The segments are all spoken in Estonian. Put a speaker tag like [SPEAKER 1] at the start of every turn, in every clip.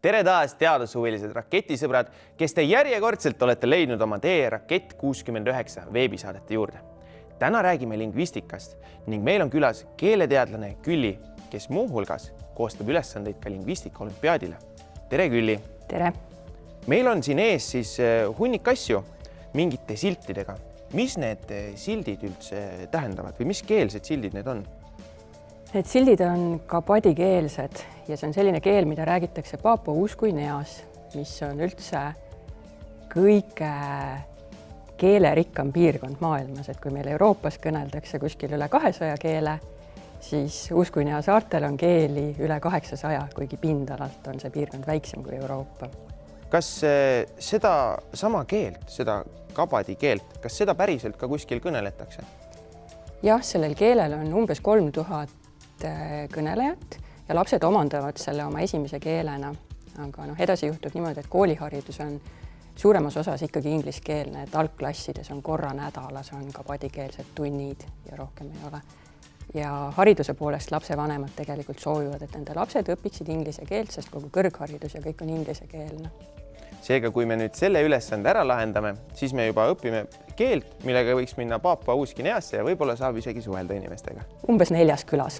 [SPEAKER 1] Tere taas teadushuvilised raketisõbrad, kes te järjekordselt olete leidnud oma tee Rakett 69 veebisaadete juurde. Täna räägime lingvistikast ning meil on külas keeleteadlane Külli, kes muuhulgas koostab ülesandeid ka lingvistika olümpiaadile. Tere Külli!
[SPEAKER 2] Tere!
[SPEAKER 1] Meil on siin ees siis hunnik asju mingite siltidega. Mis need sildid üldse tähendavad või mis keelsed sildid need on?
[SPEAKER 2] Need sildid on kapadikeelsed ja see on selline keel, mida räägitakse Papua Uus-Guineas, mis on üldse kõige keelerikkam piirkond maailmas, et kui meil Euroopas kõneldakse kuskil üle 200 keele, siis Uus-Guinea saartel on keeli üle 800, kuigi pindalalt on see piirkond väiksem kui Euroopa.
[SPEAKER 1] Kas seda sama keelt, seda kabadi keelt, kas seda päriselt ka kuskil kõneletakse?
[SPEAKER 2] Jah, sellel keelel on umbes 3000 kõnelejat ja lapsed omandavad selle oma esimese keelena. Aga edasi juhtub niimoodi, et kooliharidus on suuremas osas ikkagi ingliskeelne, et algklassides on korra nädalas on kabadikeelsed tunnid ja rohkem ei ole. Ja hariduse poolest lapsevanemad tegelikult soovivad, et nende lapsed õpiksid inglise keelt, sest kogu kõrgharidus ja kõik on inglisekeelne.
[SPEAKER 1] Seega, kui me nüüd selle ülesande ära lahendame, siis me juba õpime keelt, millega võiks minna Papua Uus-Guineasse ja võib-olla saab isegi suhelda inimestega.
[SPEAKER 2] Umbes 4 külas.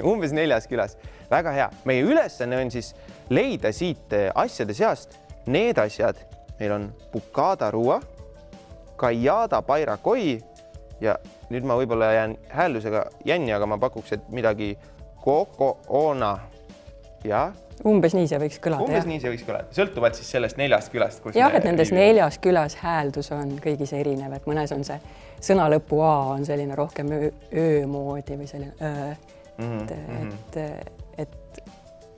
[SPEAKER 1] Umbes 4 külas. Väga hea. Meie ülesanne on siis leida siit asjade seast need asjad. Meil on Pukkada Rua, Kajada Paira Koi ja nüüd ma võib-olla jään hääldusega jänni, aga ma pakuks, et midagi Koko Ona ja
[SPEAKER 2] Umbes nii see võiks kõlada.
[SPEAKER 1] Umbes nii see võiks kõlada. Sõltuvalt siis sellest 4 külast.
[SPEAKER 2] Jah, et nendes 4 külas hääldus on kõigis erinev, et mõnes on see sõna lõpu A on selline rohkem öö moodi või selline et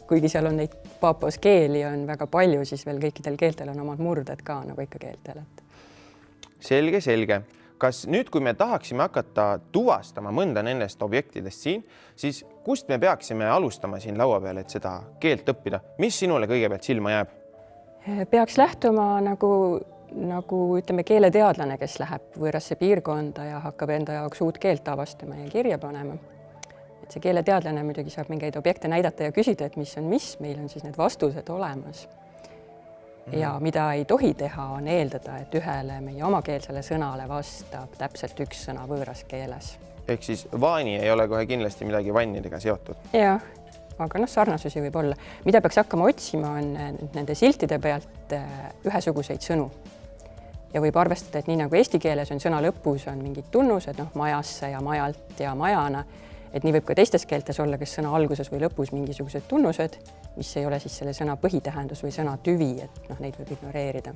[SPEAKER 2] kuigi seal on neid Papuas keeli on väga palju, siis veel kõikidel keeltel on omad murded ka nagu ikka keeltel.
[SPEAKER 1] Selge, selge. Kas nüüd, kui me tahaksime hakata tuvastama mõnda nendest objektidest siin, siis kust me peaksime alustama siin laua peal, et seda keelt õppida? Mis sinule kõigepealt silma jääb?
[SPEAKER 2] Peaks lähtuma nagu ütleme keeleteadlane, kes läheb võõrasse piirkonda ja hakkab enda jaoks uut keelt avastama ja kirja panema. Et see keeleteadlane muidugi saab mingeid objekte näidata ja küsida, et mis, meil on siis need vastused olemas. Ja mida ei tohi teha, on eeldada, et ühele meie omakeelsele sõnale vastab täpselt üks sõna võõras keeles.
[SPEAKER 1] Ehk siis vaani ei ole kohe kindlasti midagi vannidega seotud.
[SPEAKER 2] Jah, aga sarnasusi võib olla. Mida peaks hakkama otsima, on nende siltide pealt ühesuguseid sõnu. Ja võib arvestada, et nii nagu eesti keeles on sõna lõpus on mingid tunnused, majasse ja majalt ja majana, et nii võib ka teistes keeltes olla, kes sõna alguses või lõpus mingisugused tunnused, mis ei ole siis selle sõna põhitähendus või sõna tüvi, et neid võib ignoreerida.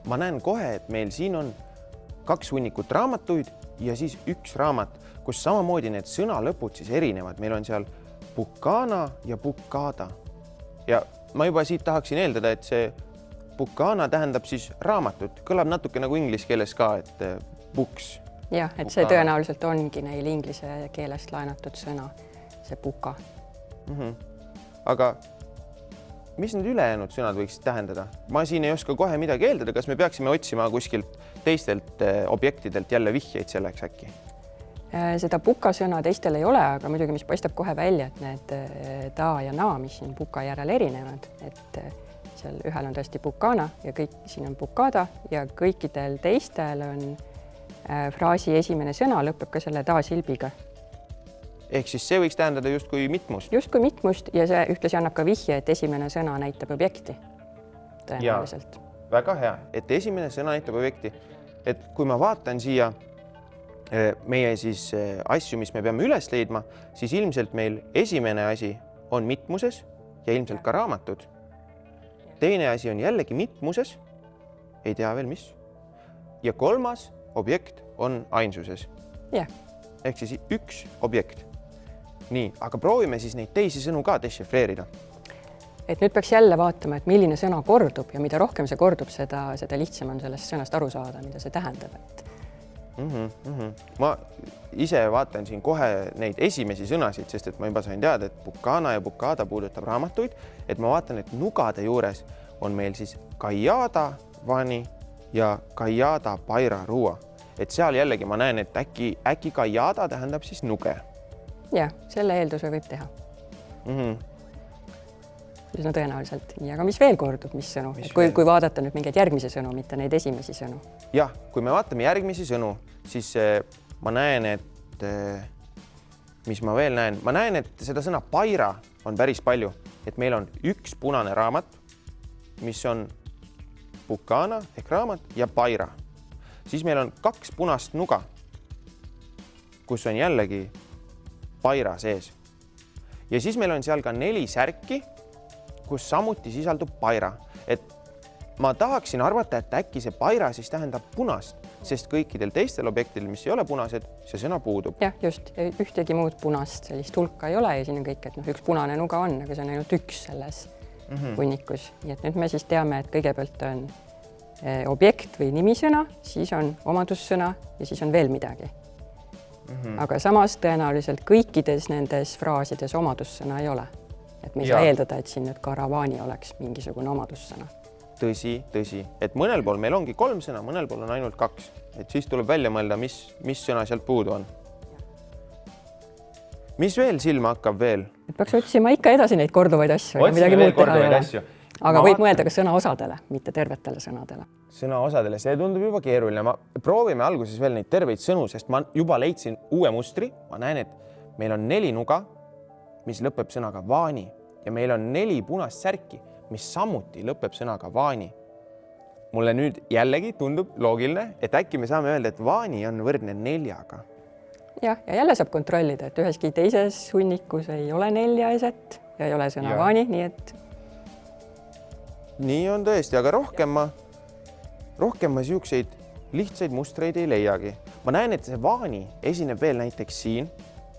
[SPEAKER 1] Ma näen kohe, et meil siin on 2 hunnikut raamatuid ja siis 1 raamat, kus samamoodi need sõna lõpud siis erinevad. Meil on seal Pukkana ja Pukkada. Ja ma juba siit tahaksin eeldada, et see Pukkana tähendab siis raamatut. Kõlab natuke nagu inglise keeles ka, et books.
[SPEAKER 2] Jah, et see tõenäoliselt ongi neil inglise keelest laenatud sõna, see puka.
[SPEAKER 1] Aga mis need ülejäänud sõnad võiks tähendada? Ma siin ei oska kohe midagi eeldada, kas me peaksime otsima kuskilt teistelt objektidelt jälle vihjeid selleks äkki?
[SPEAKER 2] Seda puka sõna teistel ei ole, aga muidugi mis paistab kohe välja, et need ta ja naa, mis siin puka järel erinevad, et seal ühel on tõesti Pukkana ja kõik siin on Pukkada ja kõikidel teistel on fraasi esimene sõna lõpeb ka selle ta-silbiga.
[SPEAKER 1] Ehk siis see võiks tähendada justkui mitmust?
[SPEAKER 2] Justkui mitmust ja see ühtlasi annab ka vihje, et esimene sõna näitab objekti. Tõenäoliselt.
[SPEAKER 1] Väga hea, et esimene sõna näitab objekti. Et kui ma vaatan siia meie siis asju, mis me peame üles leidma, siis ilmselt meil esimene asi on mitmuses ja ilmselt ka raamatud. Teine asi on jällegi mitmuses, ei tea veel mis. Ja 3. objekt on ainsuses.
[SPEAKER 2] Yeah.
[SPEAKER 1] Ehk siis 1 objekt. Nii, aga proovime siis neid teisi sõnu ka dešifreerida.
[SPEAKER 2] Et nüüd peaks jälle vaatama, et milline sõna kordub ja mida rohkem see kordub, seda lihtsam on sellest sõnast aru saada, mida see tähendab.
[SPEAKER 1] Ma ise vaatan siin kohe neid esimesi sõnasid, sest et ma juba sain teada, et Pukkana ja Pukkada puudutab raamatuid, et ma vaatan, et nugade juures on meil siis Kajada Vani ja Kajada Paira Rua. Et seal jällegi ma näen, et äkki Kajada tähendab siis nuge.
[SPEAKER 2] Jah, selle eelduse võib teha. üsna tõenäoliselt. Nii, aga mis veel kordub, mis sõnu? Kui vaadata nüüd mingeid järgmisi sõnu, mitte neid esimesi sõnu.
[SPEAKER 1] Jah, kui me vaatame järgmisi sõnu, siis ma näen, et mis ma veel näen? Ma näen, et seda sõna paira on päris palju. Et meil on üks punane raamat, mis on Pucana ehk raamat ja paira. Siis meil on 2 punast nuga, kus on jällegi paira sees. Ja siis meil on seal ka 4 särki, kus samuti sisaldub paira. Et ma tahaksin arvata, et äkki see paira siis tähendab punast, sest kõikidel teistel objektidel, mis ei ole punased, see sõna puudub.
[SPEAKER 2] Jah, just. Ühtegi muud punast sellist hulka ei ole ja siin on kõik, et üks punane nuga on, aga see on ainult üks selles hunnikus. Nii et nüüd me siis teame, et kõigepealt on objekt või nimisõna, siis on omadussõna ja siis on veel midagi. Aga samas tõenäoliselt kõikides nendes fraasides omadussõna ei ole. Et me ei saa eeldada, et siin nüüd karavaani oleks mingisugune omadussõna.
[SPEAKER 1] Tõsi. Et mõnel pool meil ongi 3 sõna, mõnel pool on ainult 2. Et siis tuleb välja mõelda, mis sõna sealt puudu on. Mis veel silma hakkab veel?
[SPEAKER 2] Et peaks otsima ikka edasi neid korduvaid asju.
[SPEAKER 1] Otsime veel korduvaid asju.
[SPEAKER 2] Aga võib mõelda ka sõna osadele, mitte tervetele sõnadele.
[SPEAKER 1] Sõna osadele, see tundub juba keeruline. Proovime alguses veel neid terveid sõnu, sest ma juba leidsin uue mustri. Ma näen, et meil on 4 nuga, mis lõpeb sõnaga vaani ja meil on 4 punast särki, mis samuti lõpeb sõnaga vaani. Mulle nüüd jällegi tundub loogiline, et äkki me saame öelda, et vaani on võrdne 4-ga.
[SPEAKER 2] Jah, ja jälle saab kontrollida, et üheski teises hunnikus ei ole 4 eset ja ei ole sõna vaani, nii et
[SPEAKER 1] nii on tõesti, aga rohkem ma siukseid lihtsaid mustreid ei leiagi. Ma näen, et see vaani esineb veel näiteks siin,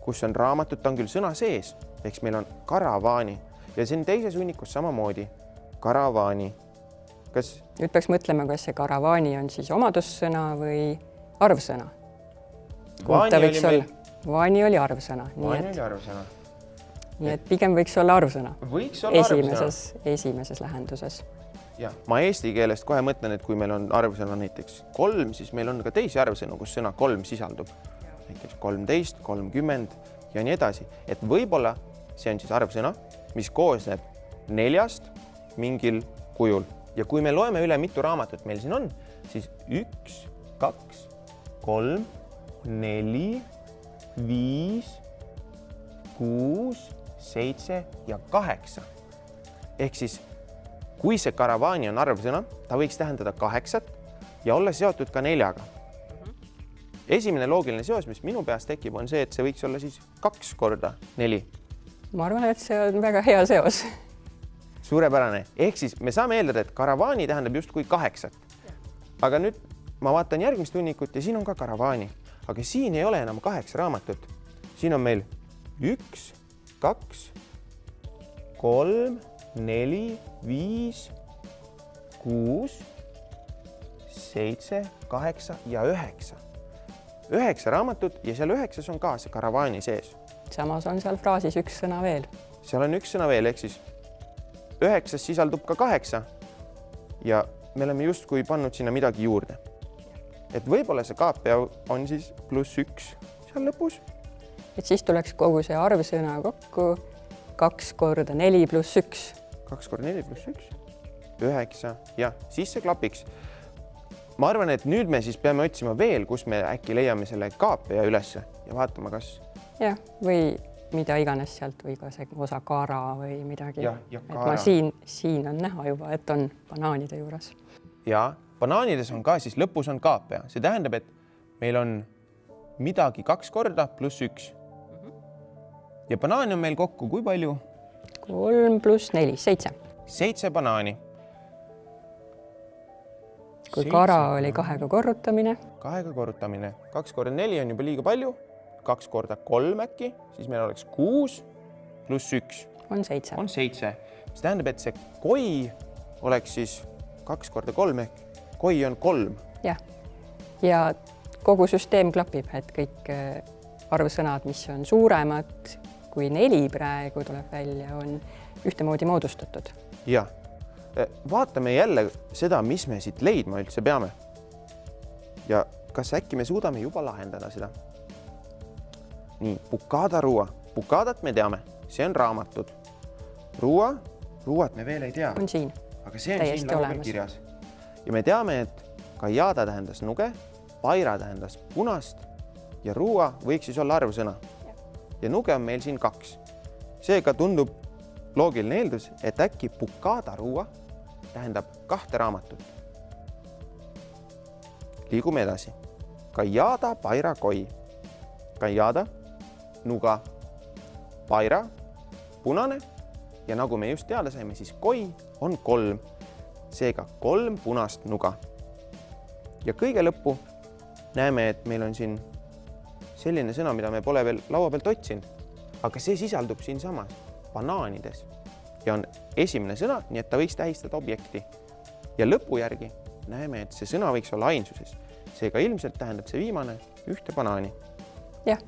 [SPEAKER 1] kus on raamatut, ta on küll sõna sees, eks meil on karavaani ja siin teises hunnikus samamoodi karavaani.
[SPEAKER 2] Nüüd peaks mõtlema, kas see karavaani on siis omadussõna või arvsõna. Vaani oli arvsõna. Nii et pigem võiks olla arvsõna. Esimeses lähenduses.
[SPEAKER 1] Ja, ma eesti keelest kohe mõtlen, et kui meil on arvsõna näiteks 3, siis meil on ka teisi arvsõnu, kus sõna 3 sisaldub. Näiteks 13, 30 ja nii edasi. Et võib-olla see on siis arvsõna, mis koosneb 4 mingil kujul. Ja kui me loeme üle, mitu raamatut meil siin on, siis 1, 2, 3, 4, 5, 6, 7 ja 8. Ehk siis, kui see karavaani on arvsõna, ta võiks tähendada 8 ja olla seotud ka 4-ga. Esimene loogiline seos, mis minu peas tekib, on see, et see võiks olla siis 2 korda 4.
[SPEAKER 2] Ma arvan, et see on väga hea seos.
[SPEAKER 1] Suurepärane. Ehk siis me saame eeldada, et karavaani tähendab just kui 8. Aga nüüd ma vaatan järgmist hunnikut ja siin on ka karavaani. Aga siin ei ole enam 8 raamatut. Siin on meil 1, 2, 3, 4, 5, 6, 7, 8 ja 9. 9 raamatut ja seal 9 on ka see karavaani sees.
[SPEAKER 2] Samas on seal fraasis üks sõna veel.
[SPEAKER 1] Seal on üks sõna veel, ehk siis 9 sisaldub ka 8 ja me oleme justkui pannud sinna midagi juurde. Et võib-olla see kaapea on siis +1 seal lõpus.
[SPEAKER 2] Et siis tuleks kogu see arvsõna kokku 2 korda 4 + 1.
[SPEAKER 1] 2 korda 4 + 1, 9 ja siis see klapiks. Ma arvan, et nüüd me siis peame otsima veel, kus me äkki leiame selle kaapea ülesse ja vaatama, kas...
[SPEAKER 2] Jah, või mida iganes sealt või ka see osa kaara või midagi.
[SPEAKER 1] Ja kaara.
[SPEAKER 2] Siin on näha juba, et on banaanide juures.
[SPEAKER 1] Ja banaanides on ka siis lõpus on kaapea. See tähendab, et meil on midagi 2 korda +1. Ja banaani on meil kokku kui palju?
[SPEAKER 2] 3 + 4, 7.
[SPEAKER 1] 7 banaani.
[SPEAKER 2] Kui kara oli 2-ga korrutamine.
[SPEAKER 1] 2-ga korrutamine. 2 korda 4 on juba liiga palju. 2 korda 3 äkki, siis meil oleks 6 + 1.
[SPEAKER 2] On 7.
[SPEAKER 1] On 7. See tähendab, et see koi oleks siis 2 korda 3 ehk koi on 3.
[SPEAKER 2] Jah. Ja kogu süsteem klapib, et kõik arvsõnad, mis on suuremad kui 4 praegu tuleb välja, on ühtemoodi moodustatud.
[SPEAKER 1] Ja. Vaatame jälle seda, mis me siit leidma üldse peame. Ja kas äkki me suudame juba lahendada seda? Nii, Pucada Rua. Pucadat me teame, see on raamatud. Rua ruuat me veel ei tea,
[SPEAKER 2] on siin.
[SPEAKER 1] aga see on
[SPEAKER 2] täiesti
[SPEAKER 1] siin laua peal
[SPEAKER 2] olemas.
[SPEAKER 1] kirjas. Ja me teame, et Kajada tähendas nuge, Paira tähendas punast ja ruua võiks siis olla arvsõna. Ja nuge on meil siin 2. Seega tundub loogiline eeldus, et äkki Pucada ruua tähendab 2 raamatut. Liigume edasi. Kajada, Paira, Koi. Kajada, nuga, Paira, punane ja nagu me just teada saime, siis Koi on 3. Seega 3 punast nuga. Ja kõige lõppu näeme, et meil on siin selline sõna, mida me pole veel laua pealt otsinud, aga see sisaldub siin samas banaanides ja on esimene sõna, nii et ta võiks tähistada objekti. Ja lõpu järgi näeme, et see sõna võiks olla ainsuses. Seega ilmselt tähendab see viimane 1 banaani.
[SPEAKER 2] Jah,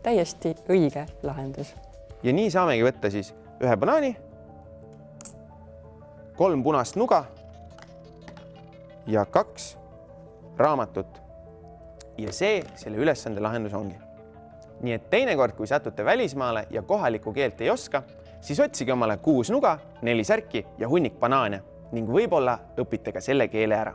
[SPEAKER 2] täiesti õige lahendus.
[SPEAKER 1] Ja nii saamegi võtta siis 1 banaani, 3 punast nuga ja 2 raamatut. Ja see selle ülesande lahendus ongi. Nii et teinekord, kui satute välismaale ja kohalikku keelt ei oska, siis otsige omale 6 nuga, 4 särki ja hunnik banaane ning võib-olla õpite ka selle keele ära.